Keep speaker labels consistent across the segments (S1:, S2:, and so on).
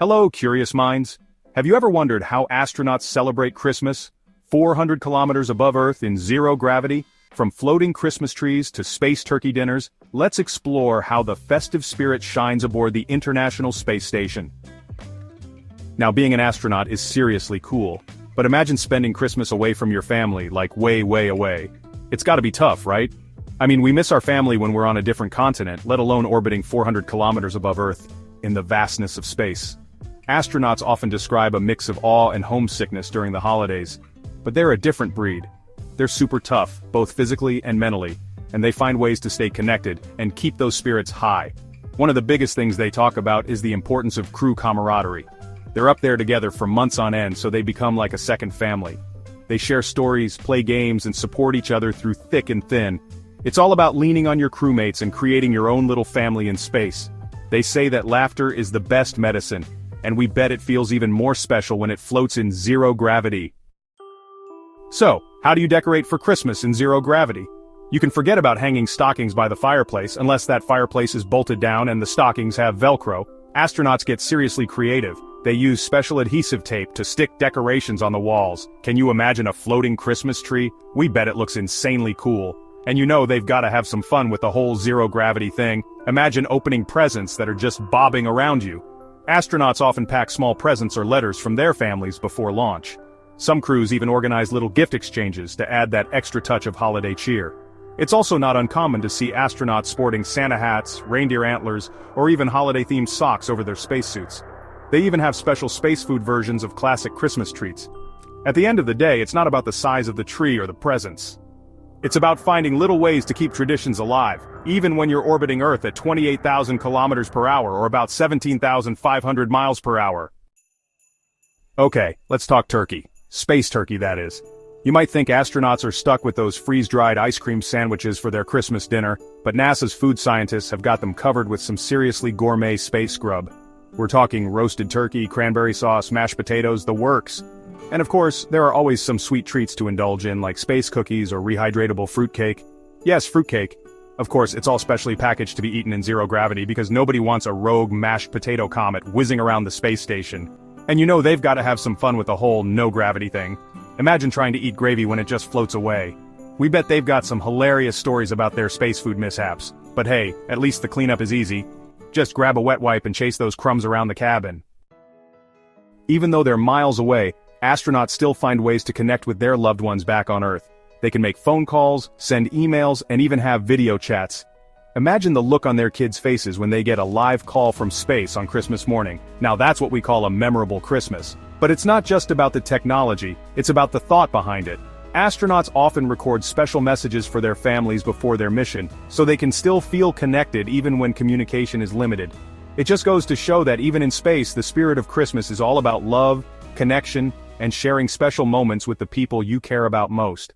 S1: Hello, curious minds. Have you ever wondered how astronauts celebrate Christmas? 400 kilometers above Earth in zero gravity? From floating Christmas trees to space turkey dinners, let's explore how the festive spirit shines aboard the International Space Station. Now, being an astronaut is seriously cool, but imagine spending Christmas away from your family, like way, way away. It's gotta be tough, right? I mean, we miss our family when we're on a different continent, let alone orbiting 400 kilometers above Earth, in the vastness of space. Astronauts often describe a mix of awe and homesickness during the holidays, but they're a different breed. They're super tough, both physically and mentally, and they find ways to stay connected and keep those spirits high. One of the biggest things they talk about is the importance of crew camaraderie. They're up there together for months on end, so they become like a second family. They share stories, play games, and support each other through thick and thin. It's all about leaning on your crewmates and creating your own little family in space. They say that laughter is the best medicine, and we bet it feels even more special when it floats in zero gravity. So, how do you decorate for Christmas in zero gravity? You can forget about hanging stockings by the fireplace unless that fireplace is bolted down and the stockings have Velcro. Astronauts get seriously creative. They use special adhesive tape to stick decorations on the walls. Can you imagine a floating Christmas tree? We bet it looks insanely cool. And you know they've gotta have some fun with the whole zero gravity thing. Imagine opening presents that are just bobbing around you. Astronauts often pack small presents or letters from their families before launch. Some crews even organize little gift exchanges to add that extra touch of holiday cheer. It's also not uncommon to see astronauts sporting Santa hats, reindeer antlers, or even holiday-themed socks over their spacesuits. They even have special space food versions of classic Christmas treats. At the end of the day, it's not about the size of the tree or the presents. It's about finding little ways to keep traditions alive, even when you're orbiting Earth at 28,000 kilometers per hour or about 17,500 miles per hour. Okay, let's talk turkey. Space turkey, that is. You might think astronauts are stuck with those freeze-dried ice cream sandwiches for their Christmas dinner, but NASA's food scientists have got them covered with some seriously gourmet space grub. We're talking roasted turkey, cranberry sauce, mashed potatoes, the works. And of course, there are always some sweet treats to indulge in, like space cookies or rehydratable fruitcake. Yes, fruitcake. Of course, it's all specially packaged to be eaten in zero gravity because nobody wants a rogue mashed potato comet whizzing around the space station. And you know they've got to have some fun with the whole no-gravity thing. Imagine trying to eat gravy when it just floats away. We bet they've got some hilarious stories about their space food mishaps. But hey, at least the cleanup is easy. Just grab a wet wipe and chase those crumbs around the cabin. Even though they're miles away, astronauts still find ways to connect with their loved ones back on Earth. They can make phone calls, send emails, and even have video chats. Imagine the look on their kids' faces when they get a live call from space on Christmas morning. Now that's what we call a memorable Christmas. But it's not just about the technology, it's about the thought behind it. Astronauts often record special messages for their families before their mission, so they can still feel connected even when communication is limited. It just goes to show that even in space, the spirit of Christmas is all about love, connection, and sharing special moments with the people you care about most.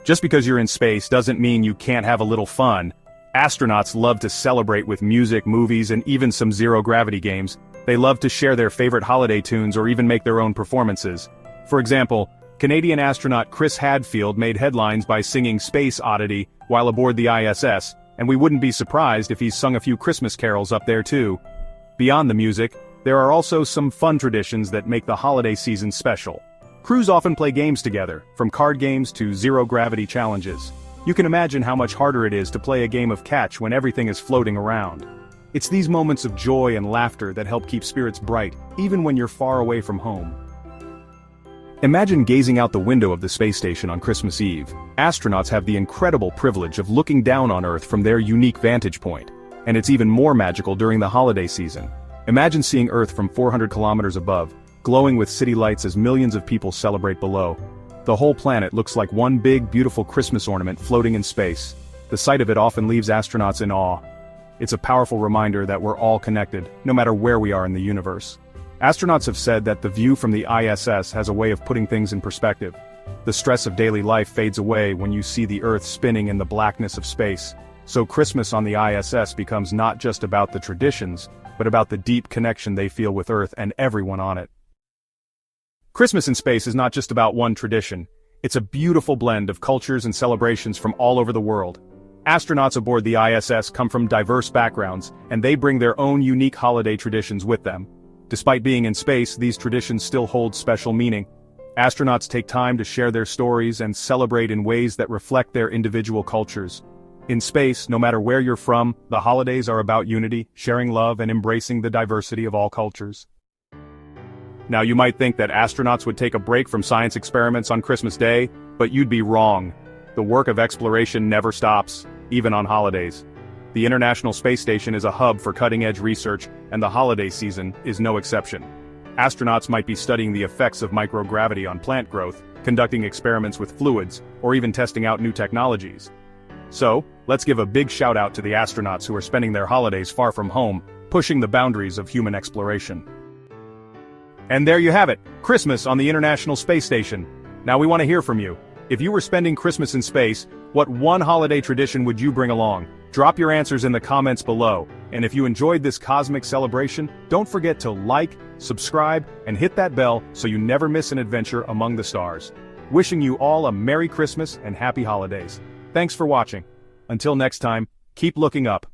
S1: Just because you're in space doesn't mean you can't have a little fun. Astronauts love to celebrate with music, movies, and even some zero-gravity games. They love to share their favorite holiday tunes or even make their own performances. For example, Canadian astronaut Chris Hadfield made headlines by singing Space Oddity while aboard the ISS, and we wouldn't be surprised if he's sung a few Christmas carols up there too. Beyond the music, there are also some fun traditions that make the holiday season special. Crews often play games together, from card games to zero-gravity challenges. You can imagine how much harder it is to play a game of catch when everything is floating around. It's these moments of joy and laughter that help keep spirits bright, even when you're far away from home. Imagine gazing out the window of the space station on Christmas Eve. Astronauts have the incredible privilege of looking down on Earth from their unique vantage point. And it's even more magical during the holiday season. Imagine seeing Earth from 400 kilometers above, glowing with city lights as millions of people celebrate below. The whole planet looks like one big, beautiful Christmas ornament floating in space. The sight of it often leaves astronauts in awe. It's a powerful reminder that we're all connected, no matter where we are in the universe. Astronauts have said that the view from the ISS has a way of putting things in perspective. The stress of daily life fades away when you see the Earth spinning in the blackness of space. So Christmas on the ISS becomes not just about the traditions, but about the deep connection they feel with Earth and everyone on it. Christmas in space is not just about one tradition. It's a beautiful blend of cultures and celebrations from all over the world. Astronauts aboard the ISS come from diverse backgrounds, and they bring their own unique holiday traditions with them. Despite being in space, these traditions still hold special meaning. Astronauts take time to share their stories and celebrate in ways that reflect their individual cultures. In space, no matter where you're from, the holidays are about unity, sharing love, and embracing the diversity of all cultures. Now you might think that astronauts would take a break from science experiments on Christmas Day, but you'd be wrong. The work of exploration never stops, even on holidays. The International Space Station is a hub for cutting-edge research, and the holiday season is no exception. Astronauts might be studying the effects of microgravity on plant growth, conducting experiments with fluids, or even testing out new technologies. So, let's give a big shout out to the astronauts who are spending their holidays far from home, pushing the boundaries of human exploration. And there you have it, Christmas on the International Space Station. Now we want to hear from you. If you were spending Christmas in space, what one holiday tradition would you bring along? Drop your answers in the comments below, and if you enjoyed this cosmic celebration, don't forget to like, subscribe, and hit that bell so you never miss an adventure among the stars. Wishing you all a Merry Christmas and Happy Holidays. Thanks for watching. Until next time, keep looking up.